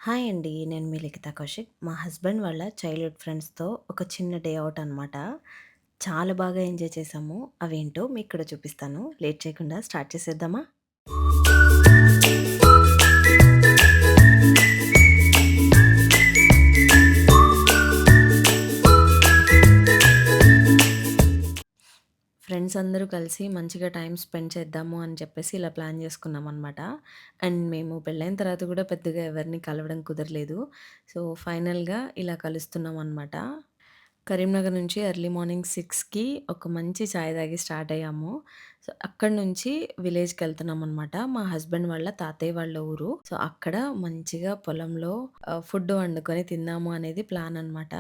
Hi అండి. నేను మీ లిఖిత కౌశిక్. మా హస్బెండ్ వాళ్ళ చైల్డ్‌హుడ్ ఫ్రెండ్స్‌తో ఒక చిన్న డే ఔట్ అనమాట. చాలా బాగా ఎంజాయ్ చేశాము. అవేంటో మీకు కూడా చూపిస్తాను. లేట్ చేయకుండా స్టార్ట్ చేసేద్దామా? ఫ్రెండ్స్ అందరూ కలిసి మంచిగా టైమ్ స్పెండ్ చేద్దాము అని చెప్పేసి ఇలా ప్లాన్ చేసుకున్నామనమాట. అండ్ మేము పెళ్ళైన తర్వాత కూడా పెద్దగా ఎవరిని కలవడం కుదరలేదు. సో, ఫైనల్‌గా ఇలా కలుస్తున్నామనమాట. కరీంనగర్ నుంచి ఎర్లీ మార్నింగ్ 6కి ఒక మంచి చాయ్ తాగి స్టార్ట్ అయ్యాము. సో, అక్కడి నుంచి విలేజ్‌కెళ్తున్నామనమాట. మా హస్బెండ్ వాళ్ళ తాతయ్య వాళ్ళ ఊరు. సో, అక్కడ మంచిగా పొలంలో ఫుడ్ వండుకొని తిందాము అనేది ప్లాన్ అనమాట.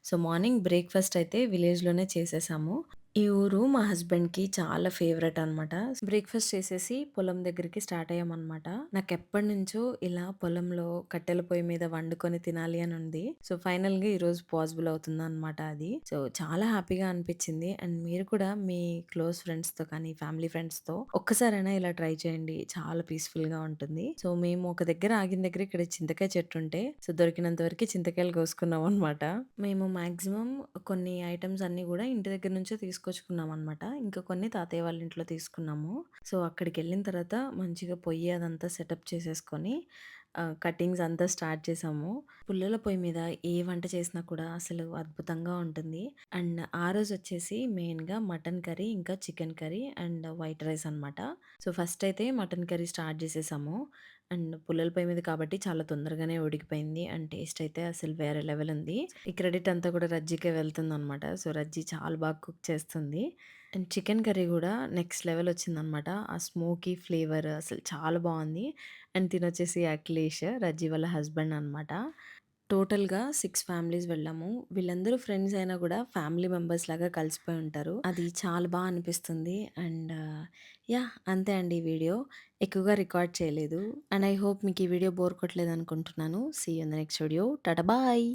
సో, మార్నింగ్ బ్రేక్‌ఫాస్ట్ అయితే విలేజ్‌లోనే చేసేసాము. ఈ ఊరు మా హస్బెండ్‌కి చాలా ఫేవరెట్ అనమాట. బ్రేక్‌ఫాస్ట్ చేసేసి పొలం దగ్గరికి స్టార్ట్ అయ్యామనమాట. నాకెప్పటినుంచో ఇలా పొలంలో కట్టెల పొయ్యి మీద వండుకొని తినాలి అని ఉంది. సో, ఫైనల్‌గా ఈరోజు పాసిబుల్ అవుతుందనమాట అది. సో, చాలా హ్యాపీగా అనిపించింది. అండ్ మీరు కూడా మీ క్లోజ్ ఫ్రెండ్స్‌తో కానీ, ఫ్యామిలీ ఫ్రెండ్స్‌తో ఒక్కసారైనా ఇలా ట్రై చేయండి. చాలా పీస్‌ఫుల్‌గా ఉంటుంది. సో, మేము ఒక దగ్గర ఆగిన దగ్గర ఇక్కడ చింతకాయ చెట్టు ఉంటే, సో, దొరికినంత వరకి చింతకాయలు కోసుకున్నామనమాట. మేము మాక్సిమం కొన్ని ఐటెమ్స్ అన్నీ గూడా ఇంటి దగ్గర నుంచే తీసుకొచ్చుకున్నామనమాట. ఇంకా కొన్ని తాతయ్య వాళ్ళ ఇంట్లో తీసుకున్నాము. సో, అక్కడికెళ్ళిన తర్వాత మంచిగా పొయ్యి అదంతా సెటప్ చేసేసుకొని కటింగ్స్ అంతా స్టార్ట్ చేసాము. పుల్లల పొయ్యి మీద ఏ వంట చేసినా కూడా అసలు అద్భుతంగా ఉంటుంది. అండ్ ఆ రోజొచ్చేసి మెయిన్‌గా మటన్ కర్రీ, ఇంకా chicken curry and white rice అనమాట. సో, ఫస్ట్ అయితే మటన్ కర్రీ స్టార్ట్ చేసేసాము. అండ్ పుల్లల పొయ్యి మీద కాబట్టి చాలా తొందరగానే ఉడికిపోయింది. అండ్ టేస్ట్ అయితే అసలు వేరే లెవెల్ ఉంది. ఈ క్రెడిట్ అంతా కూడా రజ్జికే వెళ్తుందనమాట. సో, రజ్జి చాలా బాగా కుక్ చేస్తుంది. అండ్ చికెన్ కర్రీ గూడా నెక్స్ట్ లెవెల్ వచ్చిందనమాట. ఆ స్మోకీ ఫ్లేవర్ అసలు చాలా బావుంది. అండ్ తినొచ్చేసి అఖిలేష్, రజ్జీ వాళ్ళ హస్బెండ్ అనమాట. టోటల్‌గా 6 ఫ్యామిలీస్ వెళ్ళాము. వీళ్ళందరూ ఫ్రెండ్స్ అయినా గూడా ఫ్యామిలీ మెంబర్స్ లాగా కలిసిపోయి ఉంటారు. అది చాలా బా అనిపిస్తుంది. And yeah! అంతే అండి ఈ వీడియో. ఎక్కువగా రికార్డ్ చేయలేదు. అండ్ ఐ హోప్ మీకు ఈ వీడియో బోర్ కొట్టలేదనుకుంటున్నాను. See you in the next video. Tata bye.